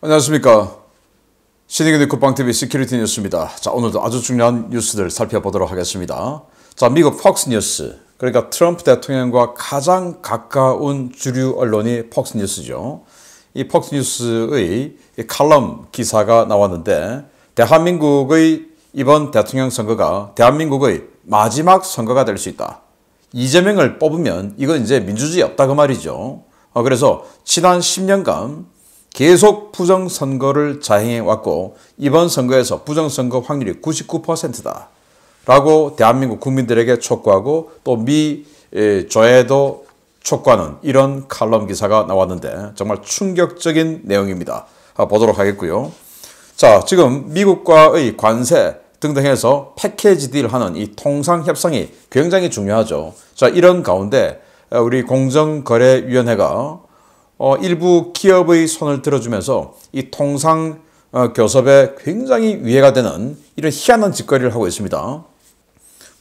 안녕하십니까. 신의균의 국방TV 시큐리티 뉴스입니다. 자, 오늘도 아주 중요한 뉴스들 살펴보도록 하겠습니다. 자, 미국 폭스뉴스, 그러니까 트럼프 대통령과 가장 가까운 주류 언론이 폭스뉴스죠. 이 폭스뉴스의 칼럼 기사가 나왔는데, 대한민국의 이번 대통령 선거가 대한민국의 마지막 선거가 될 수 있다. 이재명을 뽑으면 이건 이제 민주주의 없다 그 말이죠. 그래서 지난 10년간 계속 부정선거를 자행해왔고 이번 선거에서 부정선거 확률이 99%다 라고 대한민국 국민들에게 촉구하고 또 미 조회도 촉구하는 이런 칼럼 기사가 나왔는데 정말 충격적인 내용입니다. 보도록 하겠고요. 자, 지금 미국과의 관세 등등 해서 패키지 딜하는 이 통상협상이 굉장히 중요하죠. 자, 이런 가운데 우리 공정거래위원회가 일부 기업의 손을 들어주면서 이 통상 교섭에 굉장히 위해가 되는 이런 희한한 짓거리를 하고 있습니다.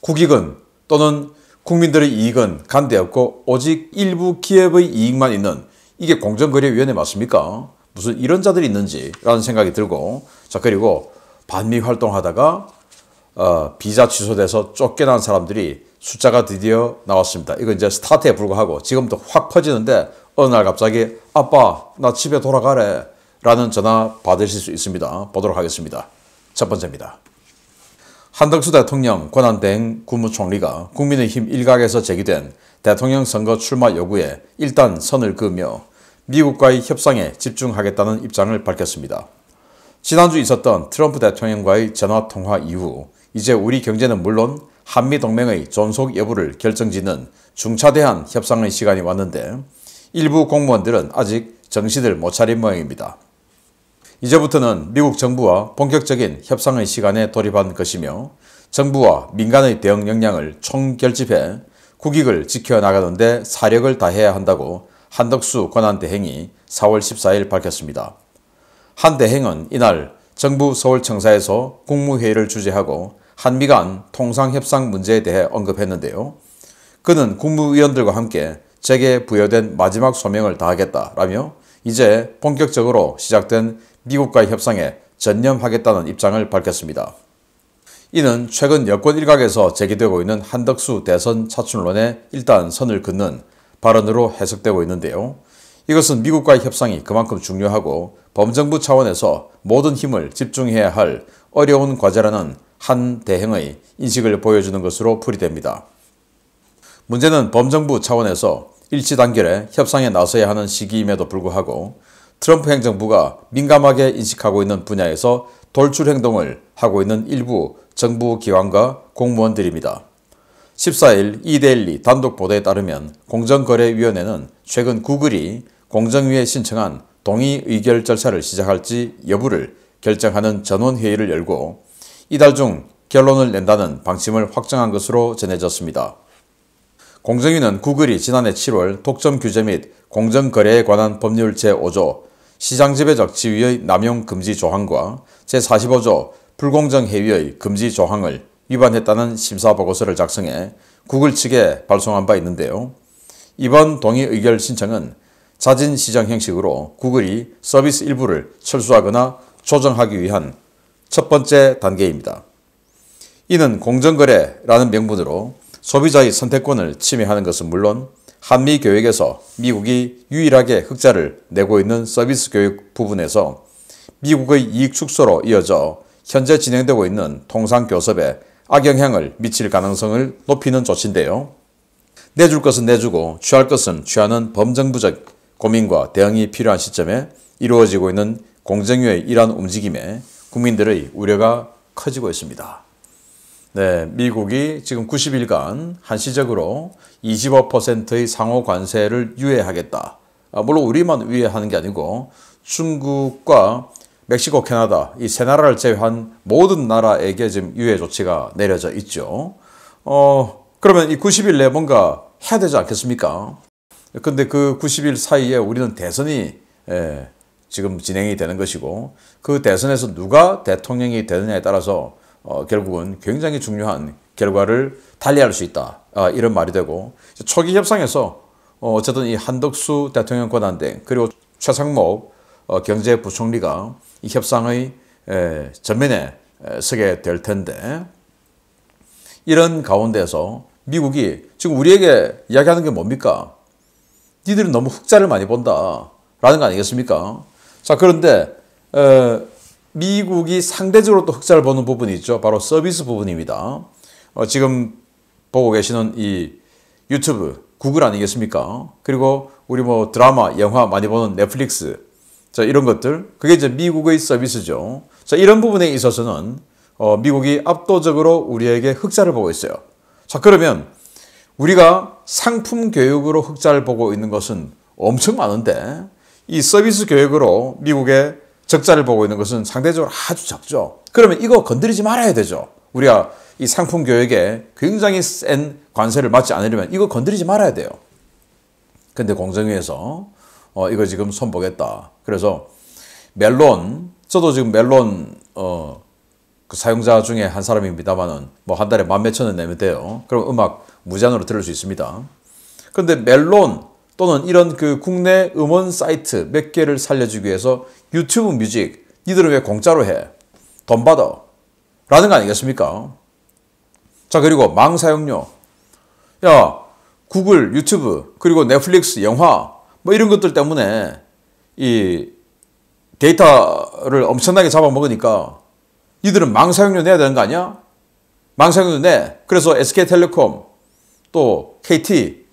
국익은 또는 국민들의 이익은 간대 없고 오직 일부 기업의 이익만 있는 이게 공정거래위원회 맞습니까? 무슨 이런 자들이 있는지라는 생각이 들고, 자, 그리고 반미 활동하다가 비자 취소돼서 쫓겨난 사람들이 숫자가 드디어 나왔습니다. 이거 이제 스타트에 불과하고 지금도 확 퍼지는데 어느 날 갑자기 아빠 나 집에 돌아가래 라는 전화 받으실 수 있습니다. 보도록 하겠습니다. 첫 번째입니다. 한덕수 대통령 권한대행 국무총리가 국민의힘 일각에서 제기된 대통령 선거 출마 요구에 일단 선을 그으며 미국과의 협상에 집중하겠다는 입장을 밝혔습니다. 지난주 있었던 트럼프 대통령과의 전화통화 이후 이제 우리 경제는 물론 한미동맹의 존속 여부를 결정짓는 중차대한 협상의 시간이 왔는데 일부 공무원들은 아직 정신을 못 차린 모양입니다. 이제부터는 미국 정부와 본격적인 협상의 시간에 돌입한 것이며 정부와 민간의 대응 역량을 총결집해 국익을 지켜나가는 데 사력을 다해야 한다고 한덕수 권한대행이 4월 14일 밝혔습니다. 한 대행은 이날 정부 서울청사에서 국무회의를 주재하고 한미 간 통상협상 문제에 대해 언급했는데요. 그는 국무위원들과 함께 제게 부여된 마지막 소명을 다하겠다라며 이제 본격적으로 시작된 미국과의 협상에 전념하겠다는 입장을 밝혔습니다. 이는 최근 여권 일각에서 제기되고 있는 한덕수 대선 차출론에 일단 선을 긋는 발언으로 해석되고 있는데요. 이것은 미국과의 협상이 그만큼 중요하고 범정부 차원에서 모든 힘을 집중해야 할 어려운 과제라는 한 대행의 인식을 보여주는 것으로 풀이됩니다. 문제는 범정부 차원에서 일치단결에 협상에 나서야 하는 시기임에도 불구하고 트럼프 행정부가 민감하게 인식하고 있는 분야에서 돌출 행동을 하고 있는 일부 정부 기관과 공무원들입니다. 14일 이데일리 단독 보도에 따르면 공정거래위원회는 최근 구글이 공정위에 신청한 동의 의결 절차를 시작할지 여부를 결정하는 전원회의를 열고 이달 중 결론을 낸다는 방침을 확정한 것으로 전해졌습니다. 공정위는 구글이 지난해 7월 독점 규제 및 공정거래에 관한 법률 제5조 시장지배적 지위의 남용 금지 조항과 제45조 불공정 행위의 금지 조항을 위반했다는 심사보고서를 작성해 구글 측에 발송한 바 있는데요. 이번 동의 의결 신청은 자진 시정 형식으로 구글이 서비스 일부를 철수하거나 조정하기 위한 첫 번째 단계입니다. 이는 공정거래라는 명분으로 소비자의 선택권을 침해하는 것은 물론 한미 교역에서 미국이 유일하게 흑자를 내고 있는 서비스 교육 부분에서 미국의 이익 축소로 이어져 현재 진행되고 있는 통상교섭에 악영향을 미칠 가능성을 높이는 조치인데요. 내줄 것은 내주고 취할 것은 취하는 범정부적 고민과 대응이 필요한 시점에 이루어지고 있는 공정위의 이러한 움직임에 국민들의 우려가 커지고 있습니다. 네, 미국이 지금 90일간 한시적으로 25%의 상호 관세를 유예하겠다. 물론 우리만 유예하는 게 아니고 중국과 멕시코, 캐나다 이 세 나라를 제외한 모든 나라에게 지금 유예 조치가 내려져 있죠. 그러면 이 90일 내에 뭔가 해야 되지 않겠습니까? 근데 그 90일 사이에 우리는 대선이 지금 진행이 되는 것이고 그 대선에서 누가 대통령이 되느냐에 따라서 결국은 굉장히 중요한 결과를 달리할 수 있다. 이런 말이 되고 초기 협상에서 어쨌든 이 한덕수 대통령 권한대행 그리고 최상목 경제부총리가 이 협상의 전면에 서게 될 텐데, 이런 가운데서 미국이 지금 우리에게 이야기하는 게 뭡니까? 니들은 너무 흑자를 많이 본다 라는 거 아니겠습니까? 자, 그런데 미국이 상대적으로 또 흑자를 보는 부분이 있죠. 바로 서비스 부분입니다. 지금 보고 계시는 이 유튜브, 구글 아니겠습니까? 그리고 우리 뭐 드라마, 영화 많이 보는 넷플릭스, 자, 이런 것들, 그게 이제 미국의 서비스죠. 자, 이런 부분에 있어서는 미국이 압도적으로 우리에게 흑자를 보고 있어요. 자, 그러면 우리가 상품 교육으로 흑자를 보고 있는 것은 엄청 많은데, 이 서비스 교육으로 미국의 적자를 보고 있는 것은 상대적으로 아주 작죠. 그러면 이거 건드리지 말아야 되죠. 우리가 이 상품 교육에 굉장히 센 관세를 맞지 않으려면 이거 건드리지 말아야 돼요. 근데 공정위에서 이거 지금 손보겠다. 그래서 멜론, 저도 지금 멜론 그 사용자 중에 한 사람입니다만은 뭐 한 달에 10,000원 내면 돼요. 그럼 음악 무제한으로 들을 수 있습니다. 그런데 멜론 또는 이런 그 국내 음원 사이트 몇 개를 살려주기 위해서 유튜브 뮤직, 니들은 왜 공짜로 해? 돈 받아. 라는 거 아니겠습니까? 자, 그리고 망 사용료. 야, 구글, 유튜브, 그리고 넷플릭스, 영화, 뭐 이런 것들 때문에 이 데이터를 엄청나게 잡아먹으니까 니들은 망 사용료 내야 되는 거 아니야? 망 사용료 내. 그래서 SK텔레콤, 또 KT,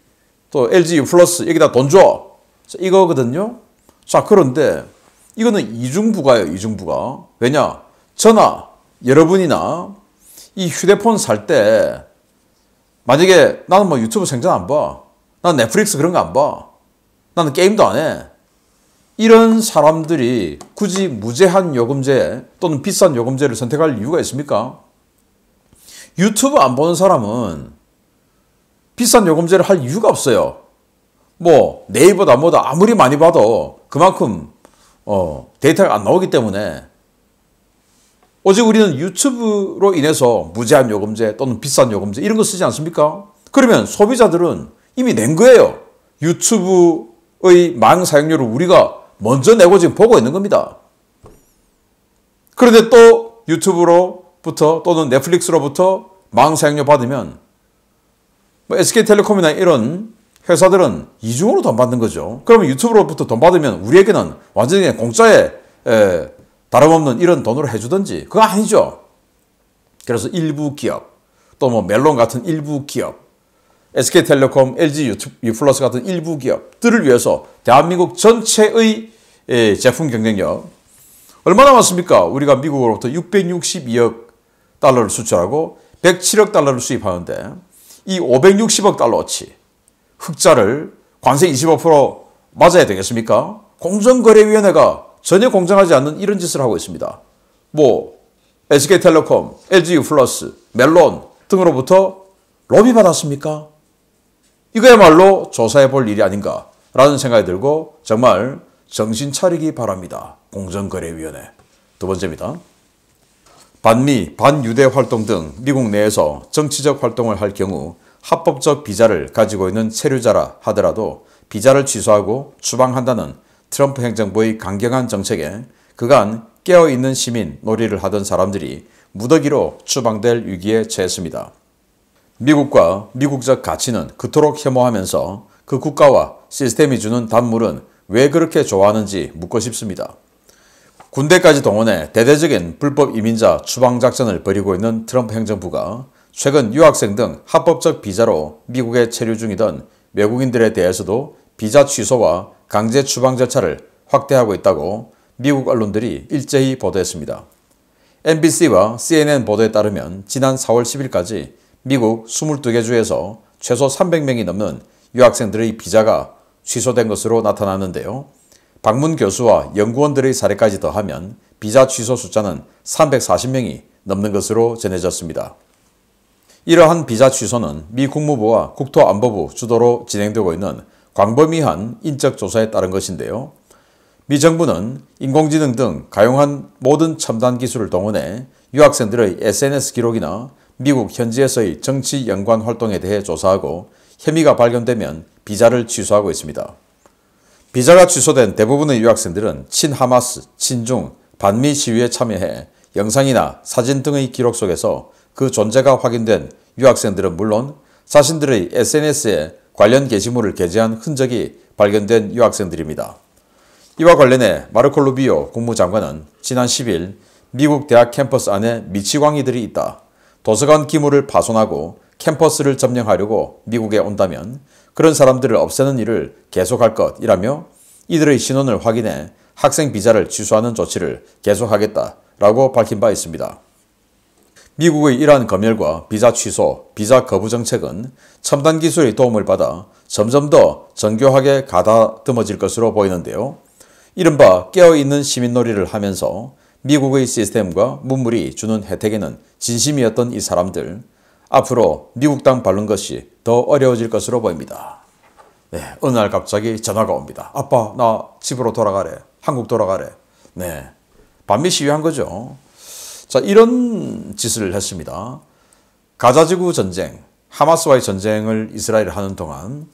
또 LG 플러스 여기다 돈 줘. 이거거든요. 자, 그런데 이거는 이중부가예요, 이중부가. 왜냐? 저나 여러분이나 이 휴대폰 살 때 만약에 나는 뭐 유튜브 생전 안 봐. 나는 넷플릭스 그런 거 안 봐. 나는 게임도 안 해. 이런 사람들이 굳이 무제한 요금제 또는 비싼 요금제를 선택할 이유가 있습니까? 유튜브 안 보는 사람은 비싼 요금제를 할 이유가 없어요. 뭐 네이버다 뭐다 아무리 많이 봐도 그만큼 데이터가 안 나오기 때문에 오직 우리는 유튜브로 인해서 무제한 요금제 또는 비싼 요금제 이런 거 쓰지 않습니까? 그러면 소비자들은 이미 낸 거예요. 유튜브의 망 사용료를 우리가 먼저 내고 지금 보고 있는 겁니다. 그런데 또 유튜브로부터 또는 넷플릭스로부터 망 사용료 받으면 뭐 SK텔레콤이나 이런 회사들은 이중으로 돈 받는 거죠. 그러면 유튜브로부터 돈 받으면 우리에게는 완전히 그냥 공짜에 다름없는 이런 돈으로 해주든지 그거 아니죠. 그래서 일부 기업 또 뭐 멜론 같은 일부 기업 SK텔레콤, LG U+ 같은 일부 기업들을 위해서 대한민국 전체의 제품 경쟁력 얼마나 많습니까? 우리가 미국으로부터 662억 달러를 수출하고 107억 달러를 수입하는데 이 560억 달러어치 흑자를 관세 25% 맞아야 되겠습니까? 공정거래위원회가 전혀 공정하지 않는 이런 짓을 하고 있습니다. 뭐 SK텔레콤, LG U+, 멜론 등으로부터 로비 받았습니까? 이거야말로 조사해 볼 일이 아닌가라는 생각이 들고 정말 정신 차리기 바랍니다. 공정거래위원회. 두 번째입니다. 반미, 반유대 활동 등 미국 내에서 정치적 활동을 할 경우 합법적 비자를 가지고 있는 체류자라 하더라도 비자를 취소하고 추방한다는 트럼프 행정부의 강경한 정책에 그간 깨어있는 시민 놀이를 하던 사람들이 무더기로 추방될 위기에 처했습니다. 미국과 미국적 가치는 그토록 혐오하면서 그 국가와 시스템이 주는 단물은 왜 그렇게 좋아하는지 묻고 싶습니다. 군대까지 동원해 대대적인 불법 이민자 추방 작전을 벌이고 있는 트럼프 행정부가 최근 유학생 등 합법적 비자로 미국에 체류 중이던 외국인들에 대해서도 비자 취소와 강제 추방 절차를 확대하고 있다고 미국 언론들이 일제히 보도했습니다. MBC와 CNN 보도에 따르면 지난 4월 10일까지 미국 22개 주에서 최소 300명이 넘는 유학생들의 비자가 취소된 것으로 나타났는데요. 방문 교수와 연구원들의 사례까지 더하면 비자 취소 숫자는 340명이 넘는 것으로 전해졌습니다. 이러한 비자 취소는 미 국무부와 국토안보부 주도로 진행되고 있는 광범위한 인적 조사에 따른 것인데요. 미 정부는 인공지능 등 가용한 모든 첨단 기술을 동원해 유학생들의 SNS 기록이나 미국 현지에서의 정치 연관 활동에 대해 조사하고 혐의가 발견되면 비자를 취소하고 있습니다. 비자가 취소된 대부분의 유학생들은 친하마스, 친중, 반미 시위에 참여해 영상이나 사진 등의 기록 속에서 그 존재가 확인된 유학생들은 물론 자신들의 SNS에 관련 게시물을 게재한 흔적이 발견된 유학생들입니다. 이와 관련해 마르코 루비오 국무장관은 지난 10일 미국 대학 캠퍼스 안에 미치광이들이 있다. 도서관 기물을 파손하고 캠퍼스를 점령하려고 미국에 온다면 그런 사람들을 없애는 일을 계속할 것이라며 이들의 신원을 확인해 학생 비자를 취소하는 조치를 계속하겠다라고 밝힌 바 있습니다. 미국의 이러한 검열과 비자 취소, 비자 거부 정책은 첨단 기술의 도움을 받아 점점 더 정교하게 가다듬어질 것으로 보이는데요. 이른바 깨어있는 시민놀이를 하면서 미국의 시스템과 문물이 주는 혜택에는 진심이었던 이 사람들, 앞으로 미국 땅 밟는 것이 더 어려워질 것으로 보입니다. 네, 어느 날 갑자기 전화가 옵니다. 아빠, 나 집으로 돌아가래. 한국 돌아가래. 네, 반미 시위한 거죠. 자, 이런 짓을 했습니다. 가자지구 전쟁, 하마스와의 전쟁을 이스라엘이 하는 동안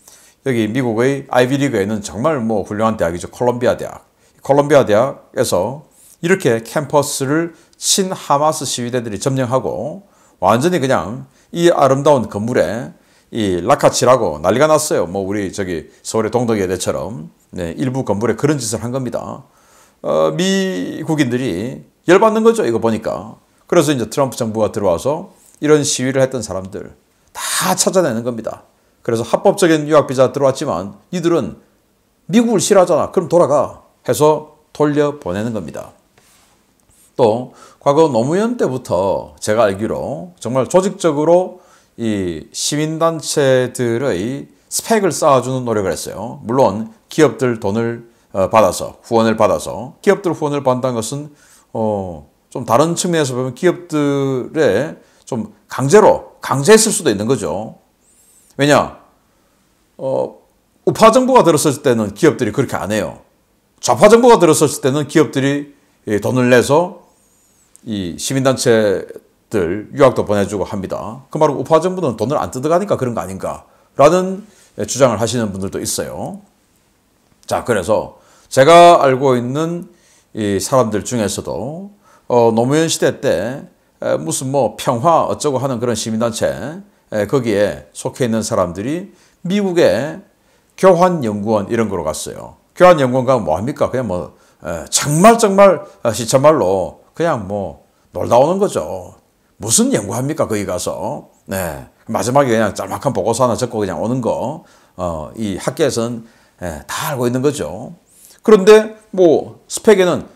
여기 미국의 아이비리그에는 정말 훌륭한 대학이죠. 콜롬비아 대학. 콜롬비아 대학에서 이렇게 캠퍼스를 친하마스 시위대들이 점령하고 완전히 그냥 이 아름다운 건물에 이 라카칠하고 난리가 났어요. 우리 서울의 동덕예대처럼 네, 일부 건물에 그런 짓을 한 겁니다. 미국인들이 열받는 거죠. 이거 보니까. 그래서 이제 트럼프 정부가 들어와서 이런 시위를 했던 사람들 다 찾아내는 겁니다. 그래서 합법적인 유학 비자 들어왔지만 이들은 미국을 싫어하잖아. 그럼 돌아가 해서 돌려보내는 겁니다. 또 과거 노무현 때부터 제가 알기로 정말 조직적으로 이 시민단체들의 스펙을 쌓아주는 노력을 했어요. 물론 기업들 돈을 받아서 후원을 받아서 기업들 후원을 받는다는 것은 좀 다른 측면에서 보면 기업들에 좀 강제했을 수도 있는 거죠. 왜냐 우파 정부가 들었을 때는 기업들이 그렇게 안 해요. 좌파 정부가 들었을 때는 기업들이 돈을 내서 이 시민단체들 유학도 보내주고 합니다. 그 말은 우파 정부는 돈을 안 뜯어가니까 그런 거 아닌가라는 주장을 하시는 분들도 있어요. 자, 그래서 제가 알고 있는 이 사람들 중에서도 노무현 시대 때 무슨 평화 어쩌고 하는 그런 시민단체 거기에 속해 있는 사람들이 미국의 교환연구원 이런 거로 갔어요. 교환연구원 가면 뭐 합니까? 그냥 정말 시체말로 그냥 놀다 오는 거죠. 무슨 연구합니까? 거기 가서. 네. 마지막에 그냥 짤막한 보고서 하나 적고 그냥 오는 거. 이 학계에서는 다 알고 있는 거죠. 그런데 스펙에는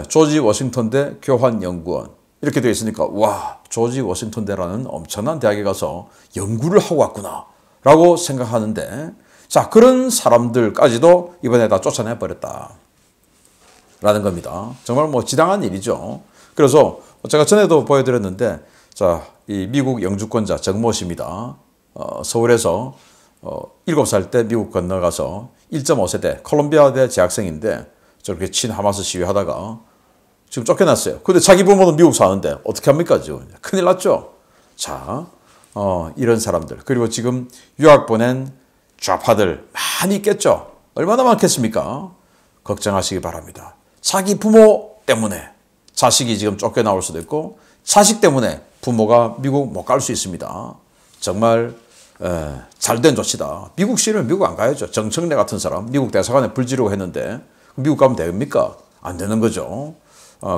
조지 워싱턴대 교환연구원 이렇게 되어 있으니까 와, 조지 워싱턴대라는 엄청난 대학에 가서 연구를 하고 왔구나 라고 생각하는데 자, 그런 사람들까지도 이번에 다 쫓아내버렸다 라는 겁니다. 정말 지당한 일이죠. 그래서 제가 전에도 보여드렸는데 자, 이 미국 영주권자 정모 씨입니다. 서울에서 7살 때 미국 건너가서 1.5세대 콜롬비아대 재학생인데 저렇게 친하마스 시위하다가 지금 쫓겨났어요. 근데 자기 부모는 미국 사는데 어떻게 합니까? 지금 큰일 났죠. 자, 이런 사람들 그리고 지금 유학 보낸 좌파들 많이 있겠죠. 얼마나 많겠습니까? 걱정하시기 바랍니다. 자기 부모 때문에 자식이 지금 쫓겨나올 수도 있고 자식 때문에 부모가 미국 못 갈 수 있습니다. 정말 잘된 조치다. 미국 시는 미국 안 가야죠. 정청래 같은 사람 미국 대사관에 불 지르고 했는데 미국 가면 됩니까? 안 되는 거죠.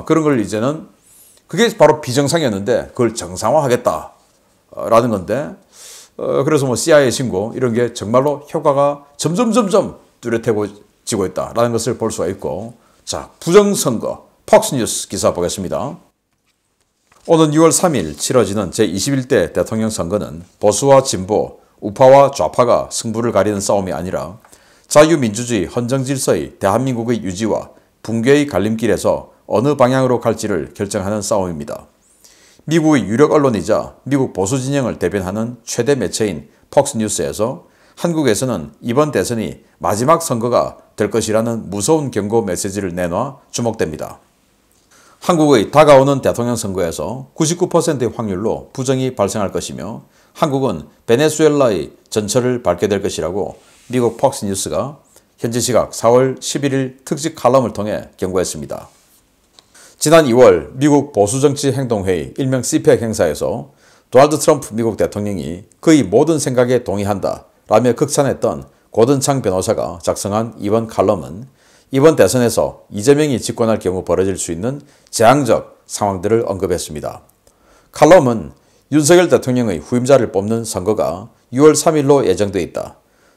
그런 걸 이제는 그게 바로 비정상이었는데 그걸 정상화하겠다라는 건데 그래서 CIA 신고 이런 게 정말로 효과가 점점 뚜렷해지고 있다라는 것을 볼 수가 있고 자, 부정선거 폭스뉴스 기사 보겠습니다. 오는 6월 3일 치러지는 제21대 대통령 선거는 보수와 진보, 우파와 좌파가 승부를 가리는 싸움이 아니라 자유민주주의 헌정질서의 대한민국의 유지와 붕괴의 갈림길에서 어느 방향으로 갈지를 결정하는 싸움입니다. 미국의 유력 언론이자 미국 보수 진영을 대변하는 최대 매체인 폭스뉴스에서 한국에서는 이번 대선이 마지막 선거가 될 것이라는 무서운 경고 메시지를 내놔 주목됩니다. 한국의 다가오는 대통령 선거에서 99%의 확률로 부정이 발생할 것이며 한국은 베네수엘라의 전철을 밟게 될 것이라고 미국 폭스뉴스가 현지 시각 4월 11일 특집 칼럼을 통해 경고했습니다. 지난 2월 미국 보수정치행동회의 일명 CPAC 행사에서 도널드 트럼프 미국 대통령이 그의 모든 생각에 동의한다 라며 극찬했던 고든창 변호사가 작성한 이번 칼럼은 이번 대선에서 이재명이 집권할 경우 벌어질 수 있는 재앙적 상황들을 언급했습니다. 칼럼은 윤석열 대통령의 후임자를 뽑는 선거가 6월 3일로 예정돼 있다.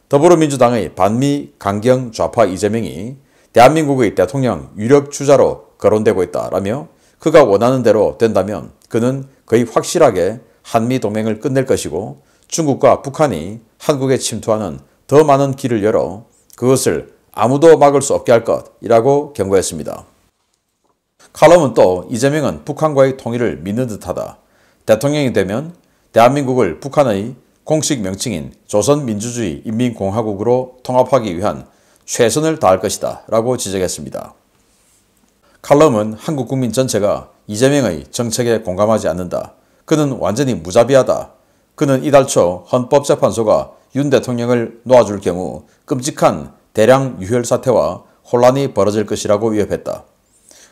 더불어민주당의 반미 강경 좌파 이재명이 대한민국의 대통령 유력 주자로 거론되고 있다라며 그가 원하는 대로 된다면 그는 거의 확실하게 한미 동맹을 끝낼 것이고 중국과 북한이 한국에 침투하는 더 많은 길을 열어 그것을 아무도 막을 수 없게 할 것이라고 경고했습니다. 칼럼은 또 이재명은 북한과의 통일을 믿는 듯하다. 대통령이 되면 대한민국을 북한의 공식 명칭인 조선민주주의 인민공화국으로 통합하기 위한 최선을 다할 것이다 라고 지적했습니다. 칼럼은 한국 국민 전체가 이재명의 정책에 공감하지 않는다. 그는 완전히 무자비하다. 그는 이달 초 헌법재판소가 윤 대통령을 놓아줄 경우 끔찍한 대량 유혈 사태와 혼란이 벌어질 것이라고 위협했다.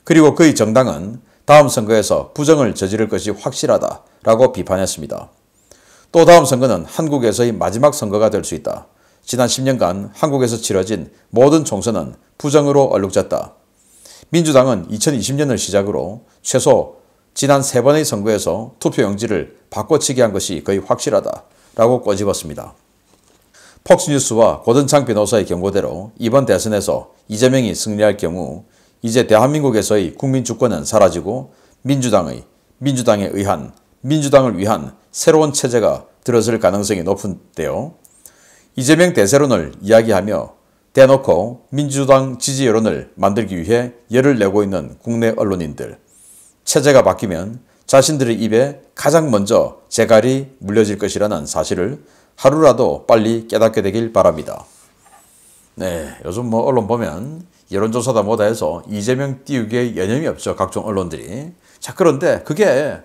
그리고 그의 정당은 다음 선거에서 부정을 저지를 것이 확실하다 라고 비판했습니다. 또 다음 선거는 한국에서의 마지막 선거가 될 수 있다. 지난 10년간 한국에서 치러진 모든 총선은 부정으로 얼룩졌다. 민주당은 2020년을 시작으로 최소 지난 3번의 선거에서 투표용지를 바꿔치기 한 것이 거의 확실하다 라고 꼬집었습니다. 폭스뉴스와 고든창 변호사의 경고대로 이번 대선에서 이재명이 승리할 경우 이제 대한민국에서의 국민 주권은 사라지고 민주당을 위한 새로운 체제가 들어설 가능성이 높은데요. 이재명 대세론을 이야기하며 대놓고 민주당 지지 여론을 만들기 위해 열을 내고 있는 국내 언론인들. 체제가 바뀌면 자신들의 입에 가장 먼저 재갈이 물려질 것이라는 사실을 하루라도 빨리 깨닫게 되길 바랍니다. 네, 요즘 언론 보면 여론조사다 뭐다 해서 이재명 띄우기에 여념이 없죠. 각종 언론들이. 자, 그런데 그게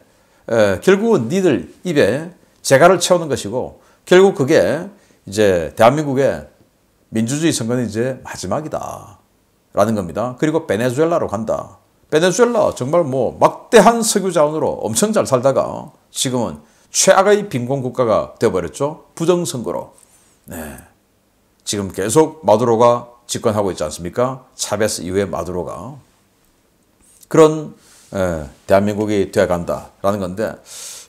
결국은 니들 입에 재갈을 채우는 것이고 결국 그게 이제 대한민국의 민주주의 선거는 이제 마지막이다 라는 겁니다. 그리고 베네수엘라로 간다. 베네수엘라 정말 막대한 석유 자원으로 엄청 잘 살다가 지금은 최악의 빈곤 국가가 되어버렸죠. 부정선거로. 네. 지금 계속 마두로가 집권하고 있지 않습니까? 차베스 이후에 마두로가. 그런 대한민국이 되어간다라는 건데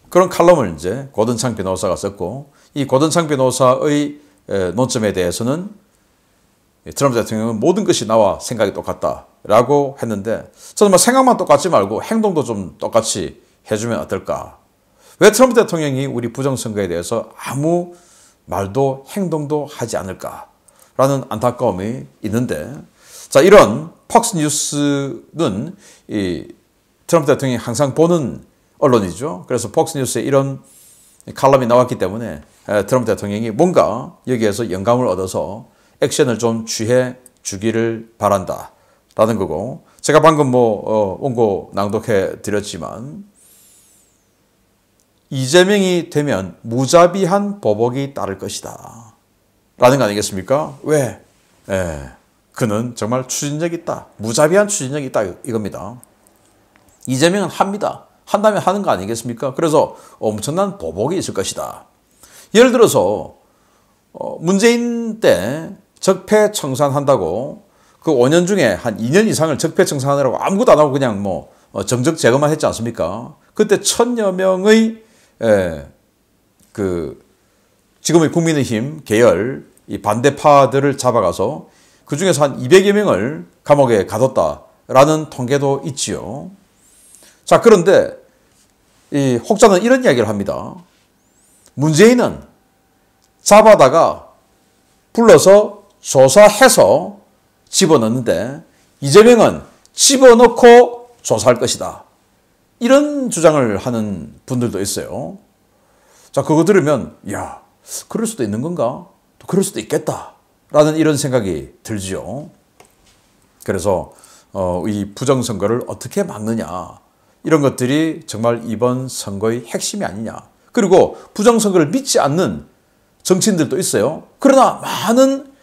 그런 칼럼을 이제 고든창 변호사가 썼고 이 고든창 변호사의 논점에 대해서는 트럼프 대통령은 모든 것이 나와 생각이 똑같다라고 했는데 저는 생각만 똑같지 말고 행동도 좀 똑같이 해주면 어떨까. 왜 트럼프 대통령이 우리 부정선거에 대해서 아무 말도 행동도 하지 않을까라는 안타까움이 있는데 자 이런 폭스뉴스는 이 트럼프 대통령이 항상 보는 언론이죠. 그래서 폭스뉴스에 이런 칼럼이 나왔기 때문에 트럼프 대통령이 뭔가 여기에서 영감을 얻어서 액션을 좀 취해 주기를 바란다 라는 거고 제가 방금 원고 낭독해 드렸지만 이재명이 되면 무자비한 보복이 따를 것이다 라는 거 아니겠습니까? 왜? 그는 정말 추진력이 있다. 무자비한 추진력이 있다 이겁니다. 이재명은 합니다. 한다면 하는 거 아니겠습니까? 그래서 엄청난 보복이 있을 것이다. 예를 들어서 문재인 때 적폐청산한다고 그 5년 중에 한 2년 이상을 적폐청산하느라고 아무것도 안 하고 그냥 정적 제거만 했지 않습니까? 그때 1000여 명의 지금의 국민의힘 계열 이 반대파들을 잡아가서 그 중에서 한 200여 명을 감옥에 가뒀다라는 통계도 있지요. 자, 그런데 이 혹자는 이런 이야기를 합니다. 문재인은 잡아다가 불러서 조사해서 집어넣는데 이재명은 집어넣고 조사할 것이다. 이런 주장을 하는 분들도 있어요. 자, 그거 들으면 야, 그럴 수도 있는 건가? 또 그럴 수도 있겠다. 라는 이런 생각이 들지요. 그래서 이 부정선거를 어떻게 막느냐. 이런 것들이 정말 이번 선거의 핵심이 아니냐. 그리고 부정선거를 믿지 않는 정치인들도 있어요. 그러나 많은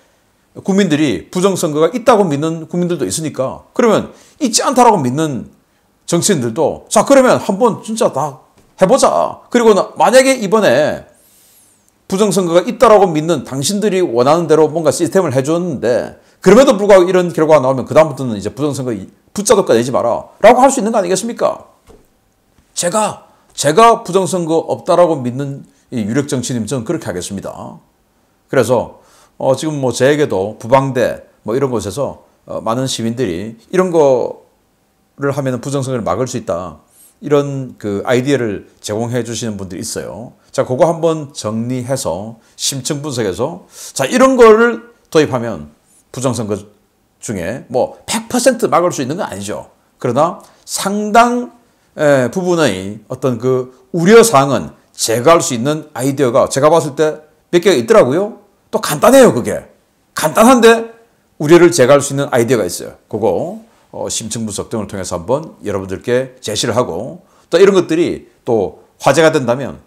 국민들이 부정선거가 있다고 믿는 국민들도 있으니까 그러면 있지 않다라고 믿는 정치인들도 자 그러면 한번 진짜 다 해보자. 그리고 만약에 이번에 부정선거가 있다라고 믿는 당신들이 원하는 대로 뭔가 시스템을 해줬는데 그럼에도 불구하고 이런 결과가 나오면 그다음부터는 이제 부정선거 붙자도 꺼내지 마라 라고 할 수 있는 거 아니겠습니까? 제가 부정선거 없다라고 믿는 이 유력 정치인이면 저는 그렇게 하겠습니다. 그래서 지금 뭐 저에게도 부방대 뭐 이런 곳에서 많은 시민들이 이런 거를 하면 부정선거를 막을 수 있다. 이런 그 아이디어를 제공해 주시는 분들이 있어요. 자, 그거 한번 정리해서 심층 분석해서 자, 이런 거를 도입하면 부정선거 중에 뭐 100% 막을 수 있는 건 아니죠. 그러나 상당 부분의 어떤 그 우려사항은 제거할 수 있는 아이디어가 제가 봤을 때 몇 개가 있더라고요. 또 간단해요, 그게. 간단한데 우려를 제거할 수 있는 아이디어가 있어요. 그거 심층 분석 등을 통해서 한번 여러분들께 제시를 하고 또 이런 것들이 또 화제가 된다면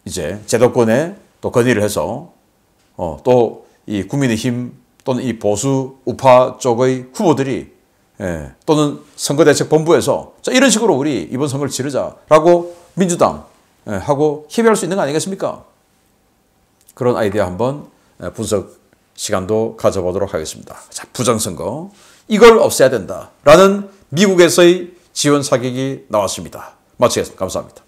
이제 제도권에 또 건의를 해서 또 이 국민의힘 또는 이 보수 우파 쪽의 후보들이 또는 선거대책본부에서 자, 이런 식으로 우리 이번 선거를 치르자라고 민주당 하고 협의할 수 있는 거 아니겠습니까? 그런 아이디어 한번 분석 시간도 가져보도록 하겠습니다. 자, 부정선거 이걸 없애야 된다라는 미국에서의 지원 사격이 나왔습니다. 마치겠습니다. 감사합니다.